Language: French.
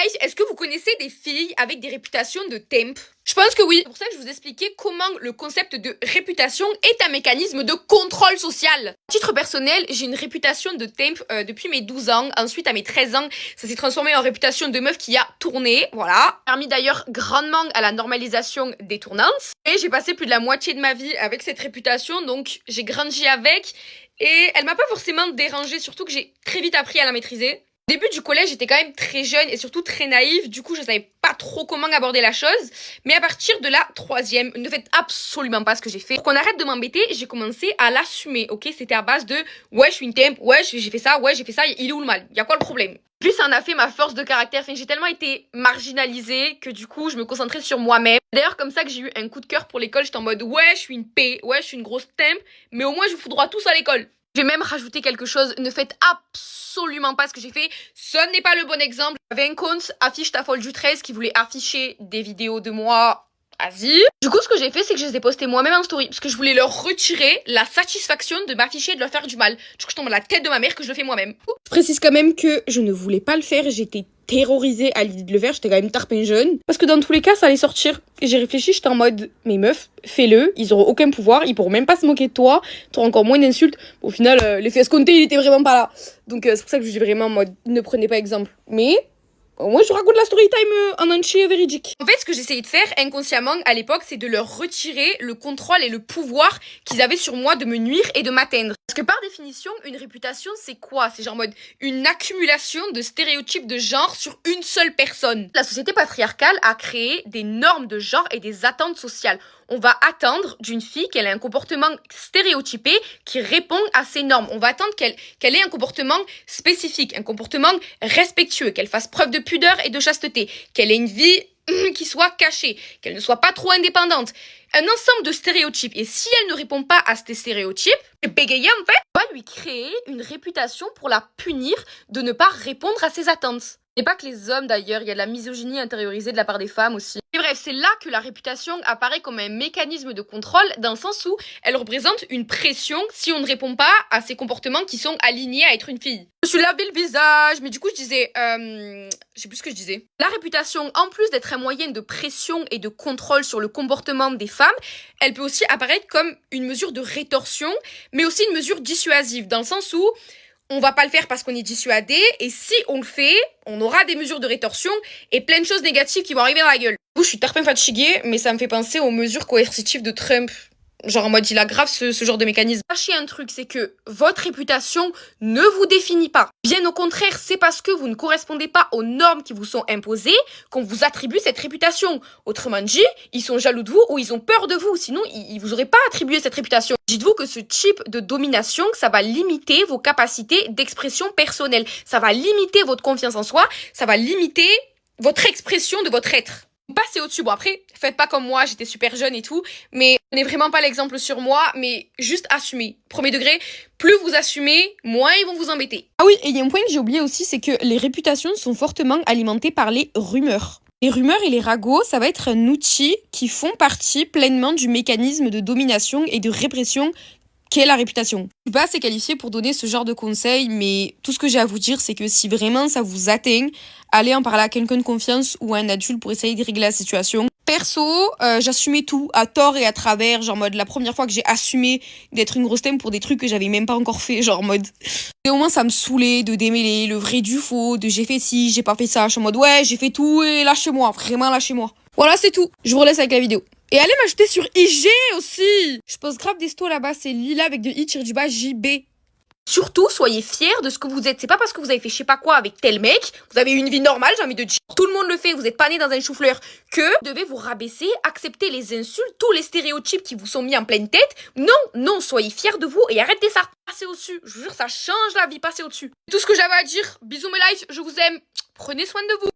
life, est-ce que vous connaissez des filles avec des réputations de temp? Je pense que oui. C'est pour ça que je vous expliquais comment le concept de réputation est un mécanisme de contrôle social. À titre personnel, j'ai une réputation de temp depuis mes 12 ans. Ensuite, à mes 13 ans, ça s'est transformé en réputation de meuf qui a tourné. Voilà. Permis d'ailleurs grandement à la normalisation des tournantes. Et j'ai passé plus de la moitié de ma vie avec cette réputation, donc j'ai grandi avec. Et elle m'a pas forcément dérangée, surtout que j'ai très vite appris à la maîtriser. Au début du collège, j'étais quand même très jeune et surtout très naïve. Du coup, je savais pas trop comment aborder la chose. Mais à partir de la 3e, ne faites absolument pas ce que j'ai fait. Pour qu'on arrête de m'embêter, j'ai commencé à l'assumer, ok? C'était à base de « Ouais, je suis une temp, ouais, j'ai fait ça, il est où le mal? Y a quoi le problème ?» Puis ça en a fait ma force de caractère. Enfin, j'ai tellement été marginalisée que du coup, je me concentrais sur moi-même. D'ailleurs, comme ça que j'ai eu un coup de cœur pour l'école, j'étais en mode « Ouais, je suis une P, ouais, je suis une grosse temp, mais au moins, je vous foudroie tous à l'école. » Je vais même rajouter quelque chose, ne faites absolument pas ce que j'ai fait, ce n'est pas le bon exemple. J'avais un compte affiche ta folle du 13 qui voulait afficher des vidéos de moi. Vas-y. Du coup, ce que j'ai fait, c'est que je les ai postés moi-même en story, parce que je voulais leur retirer la satisfaction de m'afficher et de leur faire du mal. Du coup, je tombe à la tête de ma mère que je le fais moi-même. Je précise quand même que je ne voulais pas le faire, j'étais terrorisée à l'idée de le faire, j'étais quand même tarpin jeune. Parce que dans tous les cas, ça allait sortir. Et j'ai réfléchi, j'étais en mode, mais meuf, fais-le, ils auront aucun pouvoir, ils pourront même pas se moquer de toi, t'auras encore moins d'insultes. Au final, l'effet escompté, il était vraiment pas là. Donc c'est pour ça que je dis vraiment en mode, ne prenez pas exemple. Mais moi, je vous raconte la story time en entier véridique. En fait, ce que j'essayais de faire inconsciemment à l'époque, c'est de leur retirer le contrôle et le pouvoir qu'ils avaient sur moi de me nuire et de m'atteindre. Parce que par définition, une réputation, c'est quoi? C'est genre mode une accumulation de stéréotypes de genre sur une seule personne. La société patriarcale a créé des normes de genre et des attentes sociales. On va attendre d'une fille qu'elle ait un comportement stéréotypé qui répond à ces normes. On va attendre qu'elle ait un comportement spécifique, un comportement respectueux, qu'elle fasse preuve de pudeur et de chasteté, qu'elle ait une vie qui soit cachée, qu'elle ne soit pas trop indépendante. Un ensemble de stéréotypes. Et si elle ne répond pas à ces stéréotypes, bégayer en fait, on va lui créer une réputation pour la punir de ne pas répondre à ses attentes. Et pas que les hommes d'ailleurs, il y a de la misogynie intériorisée de la part des femmes aussi. Et bref, c'est là que la réputation apparaît comme un mécanisme de contrôle, dans le sens où elle représente une pression si on ne répond pas à ces comportements qui sont alignés à être une fille. Je me suis lavé le visage, mais du coup je disais, je sais plus ce que je disais. La réputation, en plus d'être un moyen de pression et de contrôle sur le comportement des femmes, elle peut aussi apparaître comme une mesure de rétorsion, mais aussi une mesure dissuasive, dans le sens où on va pas le faire parce qu'on est dissuadé, et si on le fait, on aura des mesures de rétorsion et plein de choses négatives qui vont arriver dans la gueule. Du coup, je suis tarpin fatiguée, mais ça me fait penser aux mesures coercitives de Trump. Genre en mode, il aggrave ce genre de mécanisme. Sachez un truc, c'est que votre réputation ne vous définit pas. Bien au contraire, c'est parce que vous ne correspondez pas aux normes qui vous sont imposées qu'on vous attribue cette réputation. Autrement dit, ils sont jaloux de vous ou ils ont peur de vous, sinon ils vous auraient pas attribué cette réputation. Dites-vous que ce type de domination, ça va limiter vos capacités d'expression personnelle. Ça va limiter votre confiance en soi, ça va limiter votre expression de votre être. Passez au-dessus. Bon après, faites pas comme moi, j'étais super jeune et tout, mais prenez vraiment pas l'exemple sur moi, mais juste assumez. Premier degré, plus vous assumez, moins ils vont vous embêter. Ah oui, et il y a un point que j'ai oublié aussi, c'est que les réputations sont fortement alimentées par les rumeurs. Les rumeurs et les ragots, ça va être un outil qui font partie pleinement du mécanisme de domination et de répression qu'est la réputation. Je suis pas assez qualifiée pour donner ce genre de conseils, mais tout ce que j'ai à vous dire, c'est que si vraiment ça vous atteint, allez en parler à quelqu'un de confiance ou à un adulte pour essayer de régler la situation. Perso, j'assumais tout, à tort et à travers, genre mode la première fois que j'ai assumé d'être une grosse thème pour des trucs que j'avais même pas encore fait, genre mode... Et au moins ça me saoulait de démêler le vrai du faux, de j'ai fait ci, j'ai pas fait ça, je suis en mode ouais, j'ai fait tout et lâchez-moi, vraiment lâchez-moi. Voilà, c'est tout, je vous relaisse avec la vidéo. Et allez m'ajouter sur IG aussi. Je poste grave des stos là-bas, c'est Lila avec de i-du-bas JB. Surtout, soyez fiers de ce que vous êtes. C'est pas parce que vous avez fait je sais pas quoi avec tel mec, vous avez eu une vie normale, j'ai envie de dire. Tout le monde le fait, vous êtes pas né dans un chou-fleur, que vous devez vous rabaisser, accepter les insultes, tous les stéréotypes qui vous sont mis en pleine tête. Non, non, soyez fiers de vous et arrêtez ça. Passez au-dessus, je vous jure, ça change la vie, passez au-dessus. Tout ce que j'avais à dire, bisous mes lives, je vous aime, prenez soin de vous.